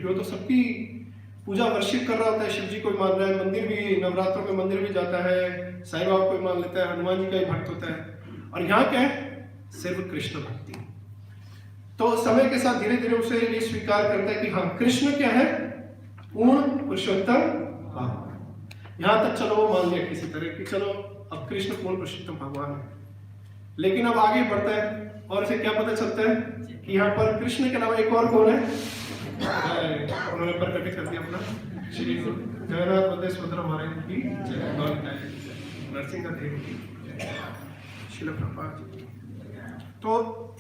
क्योंकि वो तो सबकी पूजा वर्शिप कर रहा होता है, शिव जी को भी मान रहा है, मंदिर भी नवरात्रों में मंदिर भी जाता है, साईं बाबा को भी मान लेता है, हनुमान जी का ही भक्त होता है। और यहाँ क्या है, सिर्फ कृष्ण भक्ति। तो समय के साथ धीरे धीरे उसे ये स्वीकार करता है कि हाँ, कृष्ण क्या है, पूर्ण पुरुषोत्तम भगवान। यहाँ तक चलो वो मान लिया किसी तरह कि चलो अब कृष्ण पूर्ण पुरुषोत्तम भगवान है। लेकिन अब आगे बढ़ता है और इसे क्या पता चलता है कि यहाँ पर कृष्ण के अलावा एक और कौन है, उन्होंने प्रकट कर दिया अपना श्री गुरु जगन्नाथ बलदेव सुभद्रा महाराज की जय, नरसिंह देव की जय, श्रील प्रभुपाद जी। तो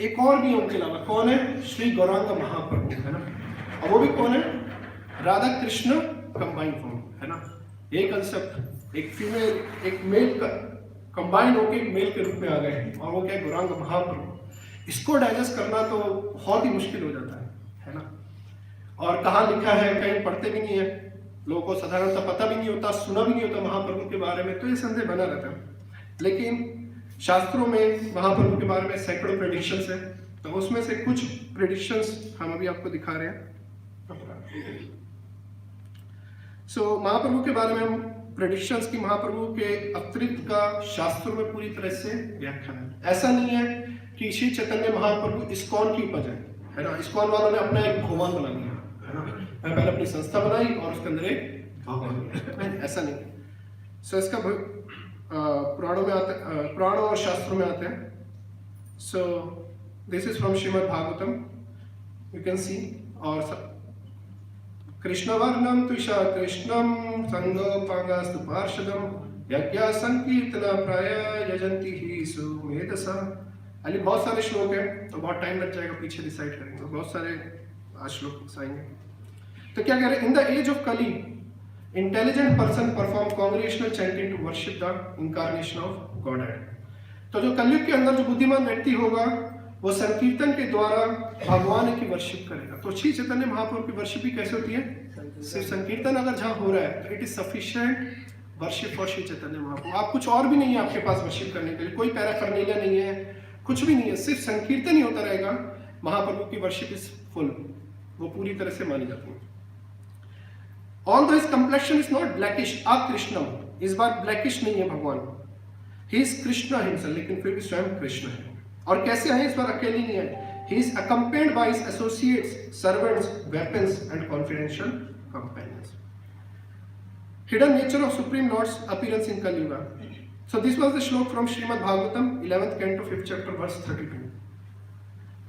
एक और भी उनके अलावा कौन है, श्री गौरांग महाप्रभु है ना। और वो भी कौन है, राधा कृष्ण कंबाइन फॉर्म है ना। एक कंसेप्ट, एक फीमेल एक मेल का कंबाइन होकर एक मेल के रूप में आ गए हैं, और वो क्या है, गौरांग महाप्रभु। इसको डाइजेस्ट करना तो बहुत ही मुश्किल हो जाता है ना। और कहाँ लिखा है, कहीं पढ़ते भी नहीं है, लोगों को साधारणतः पता भी नहीं होता, सुना भी नहीं होता महाप्रभु के बारे में, तो ये संदेह बना रहता है। लेकिन शास्त्रों में महाप्रभु के बारे में सैकड़ों प्रेडिक्शंस है, तो उसमें से कुछ प्रेडिक्शंस हम अभी आपको दिखा रहे हैं। महाप्रभु के बारे में हम प्रेडिक्शंस की महाप्रभु के अतिरिक्त का शास्त्रों में पूरी तरह से व्याख्या है। ऐसा नहीं है कि श्री चैतन्य महाप्रभु इस्कॉन की उपज है ना। इस्कॉन वालों ने अपना एक भगवान बना लिया है ना, मैं पहले अपनी संस्था बनाई और उसके अंदर एक भगवान, ऐसा नहीं। सो इसका पुराणों में आते, पुराणों और शास्त्रों में आते हैं। सो this is from Shrimad Bhagavatam, you can see. और कृष्णवर्णम तुषा कृष्णम संगोपांगास्तु पार्षदम यज्ञ संकीर्तना प्राय यजंती ही सुमेधसा। अली बहुत सारे श्लोक हैं, तो बहुत टाइम लग जाएगा, पीछे डिसाइड करेंगे, तो बहुत सारे आज श्लोक आएंगे। तो क्या कह रहे हैं, in the age of Kali intelligent person perform congregational chanting to worship the incarnation of godhead. तो जो कलयुग के अंदर जो बुद्धिमान व्यक्ति होगा, वो संकीर्तन के द्वारा भगवान की वर्शिप करेगा। तो श्री चैतन्य महाप्रभु की वर्शिप भी कैसे होती है, सिर्फ संकीर्तन अगर जहाँ हो रहा है तो it is sufficient worship for Shri Chaitanya Mahaprabhu. आप कुछ और भी नहीं है आपके पास वर्शिप करने के लिए, कोई पैराफर्नेलिया नहीं है, कुछ भी नहीं है, सिर्फ संकीर्तन ही होता रहेगा, महाप्रभु की वर्शिप इज फुल, वो पूरी तरह से मानी जाती है। Although his complexion is not blackish, कृष्णम, इस बार ब्लैकिश नहीं है भगवान, he is कृष्ण himself, लेकिन फिर भी स्वयं कृष्ण है। और कैसे है, इस बार अकेले नहीं है, he is accompanied by his associates, servants, weapons and confidential companions. Hidden nature of Supreme Lord's appearance in Kali Yuga. So this was the श्लोक from Srimad Bhagavatam 11th canto 5th chapter verse 32.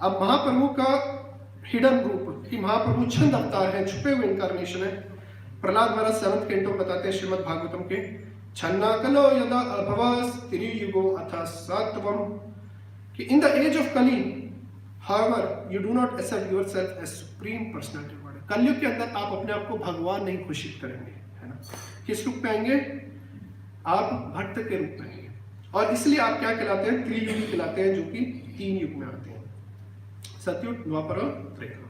अब महाप्रभु का hidden रूप, कि महाप्रभु छंद अवतार है, छुपे हुए इनकारनेशन है। प्रहलाद महाराज 7th कैंटो बताते हैं श्रीमद् भागवतम के, छन्ना कलो यदा अभवस त्रियुगो अथ सत्वम, कि in the age of Kali however you do not accept yourself as supreme personality of God. कलयुग के अंदर आप अपने आप को भगवान नहीं घोषित करेंगे, है ना। किस रूप में आएंगे, आप भक्त के रूप में आएंगे। और इसलिए आप क्या कहलाते हैं, त्रियुगी कहलाते हैं, जो कि 3 युग में आते हैं, सतयुग, द्वापर और Treta.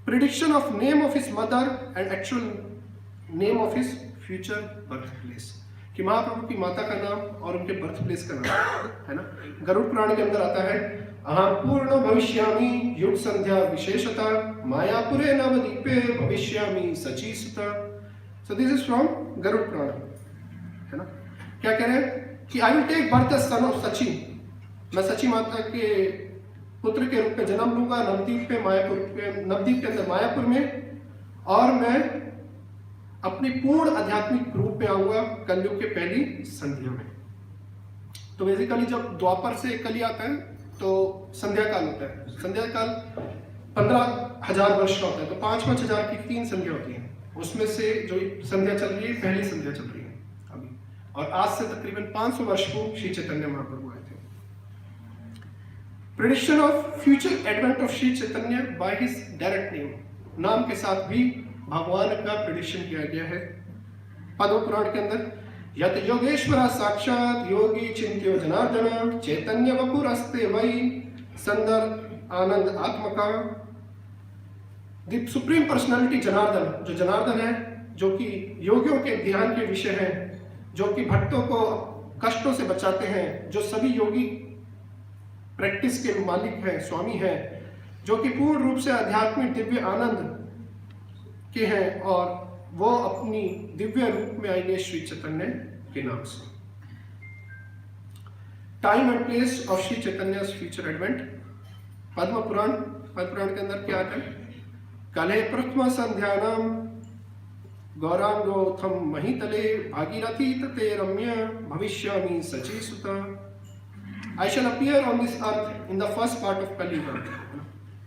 Prediction of name of his mother and actual name of his future birth place, कि महाप्रभु की माता का नाम और उनके बर्थ प्लेस का नाम, है ना। गरुड़ पुराण के अंदर आता है, अहम पूर्ण भविष्यामि युग संध्या विशेषता मायापुरे नवदीपे भविष्यामि सचीसुता। So this is from Garuda Purana, है ना। क्या कह रहे हैं कि I will take birth as son of Sachi, मैं सची माता के पुत्र के रूप में जन्म लूंगा नवदीप पे, मायापुर पे, नवदीप के अंदर मायापुर में, और मैं अपनी पूर्ण आध्यात्मिक रूप में आऊंगा कलयुग के पहली संध्या में। तो बेसिकली जब द्वापर से कली आता है तो संध्या काल होता है, संध्या काल 15,000 वर्ष का होता है, तो 5-5 हजार की 3 संध्या होती है। उसमें से जो संध्या चल रही है, पहली संध्या चल रही है अभी, और आज से तकरीबन 500 वर्ष को श्री चैतन्य महाप्रभु आए थे। Prediction of future advent of Shri Chaitanya by his direct name, नाम के साथ भी भगवान का प्रेडिक्शन किया गया है। पद्म पुराण के अंदर, यत योगेश्वर साक्षात योगी चिंत्यो जनार्दन चैतन्य वपुरस्ते वही संदर आनंद आत्मका। द सुप्रीम पर्सनालिटी जनार्दन, जो जनार्दन है, जो कि योगियों के ध्यान के विषय है, जो कि भक्तों को कष्टों से बचाते हैं, जो सभी योगी प्रैक्टिस के मालिक हैं, स्वामी हैं, जो कि पूर्ण रूप से आध्यात्मिक दिव्य आनंद के हैं और वो अपनी दिव्य रूप में आएंगे श्री चैतन्य के नाम से। Time and place of Shri Chaitanya future advent. Padma Purana के अंदर क्या है? कले प्रथम संध्यानाम गौरांगोथम महितले भागीरथी तते रम्य भविष्यामि सची सुता। I shall appear on this earth in the first part of Kali Yuga.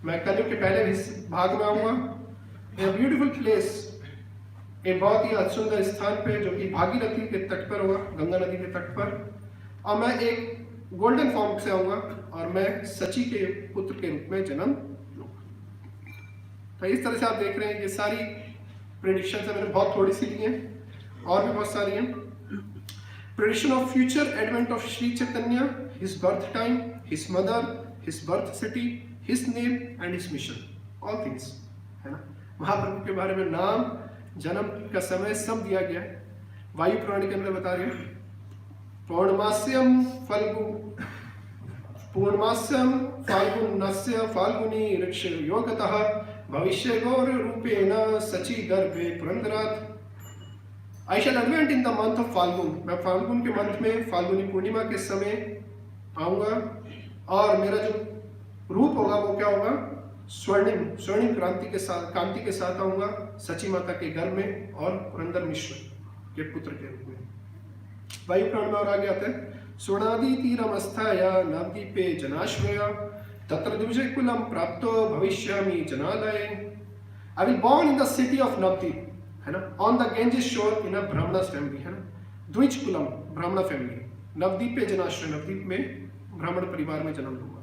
मैं कलयुग के पहले भाग में आऊंगा। A beautiful place, एक बहुत ही सुंदर स्थान पे जो कि भागीरथी के तट पर होगा, गंगा नदी के तट पर। और मैं एक गोल्डन फॉर्म से आऊंगा और मैं सची के पुत्र के रूप में जन्म लूंगा। तो इस तरह से आप देख रहे हैं ये सारी प्रेडिक्शन मैंने बहुत थोड़ी सी ली हैं, और भी बहुत सारी हैं। Prediction of future advent of Sri Chaitanya, his birth time, his mother, his birth city, his name and his mission, all things, है ना। महाप्रभु के बारे में नाम, जन्म का समय सब दिया गया है। वायु पुराण के अंदर बता रहे हैं पूर्णमास्यम फाल्गुनस्य फाल्गुनी ऋक्ष योगतः भविष्य गौर रूपेण सची गर्भे पुरंदरात्। I shall advent in the month of Phalgun. मैं फाल्गुन के मंथ में फाल्गुनी पूर्णिमा के समय आऊंगा और मेरा जो रूप होगा वो क्या होगा? स्वर्णिम कांति के साथ आऊंगा सची माता के घर में और पुरंदर मिश्र के पुत्र के रूप में। वायु पुराण में और आगे आते हैं सुनादि तीरमस्थाय नवदीपे जनाश्रय तत्र द्विजय कुलम प्राप्तो भविष्यामि जनालय। I will born in the city of Navdeep, है ना, ऑन द गेंजिस शोर इन अ ब्राह्मणस फैमिली, है ना, द्विज कुलम ब्राह्मण फैमिली, नवदीप पे जनाश्रय, नवदीप में ब्राह्मण परिवार में जन्म लूंगा।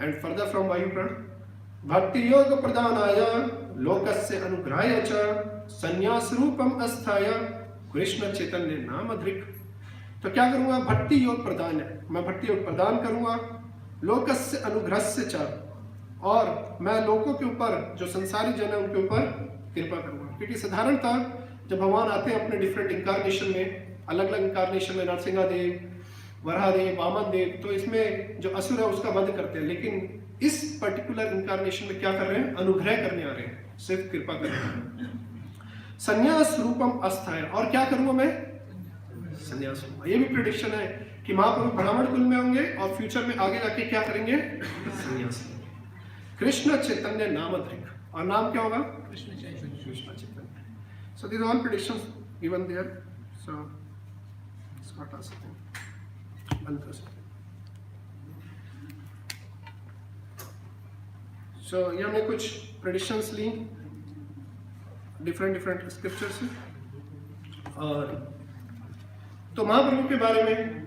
एंड फर्दर फ्रॉम वायुपुराण भक्ति योग प्रदानाय लोकस्य अनुग्रहाय च संन्यास रूपम अस्थाय कृष्ण चैतन्य नाम धृक। तो क्या करूंगा? भक्ति योग प्रदान है, मैं भक्ति योग प्रदान करूंगा। लोकस्य अनुग्रहस्य च, और मैं लोगों के ऊपर जो संसारी जन है उनके ऊपर कृपा करूंगा। क्योंकि साधारणतः जब भगवान आते हैं अपने डिफरेंट इंकारनेशन में, अलग अलग इंकारनेशन में, नरसिंहा देव, वराहदेव, वामन देव, तो इसमें जो असुर है उसका वध करते हैं। लेकिन इस पर्टिकुलर इंकारनेशन में क्या कर रहे हैं? अनुग्रह करने आ रहे हैं, सिर्फ कृपा कर रहे हैं। संन्यास रूपम अस्थाय, और क्या करूंगा मैं? संन्यास लूंगा। ये भी प्रेडिक्शन है कि महाप्रभु ब्राह्मण कुल में होंगे और फ्यूचर में आगे जाके क्या करेंगे? संन्यास। कृष्ण चैतन्य नाम धृक, और नाम क्या होगा? Krishna Chaitanya. So this all predictions given there. So इसको हटा सकते हैं, बंद कर सकते हैं। सो ये हमने कुछ प्रेडिक्शंस ली डिफरेंट स्क्रिप्चर से। और तो महाप्रभु के बारे में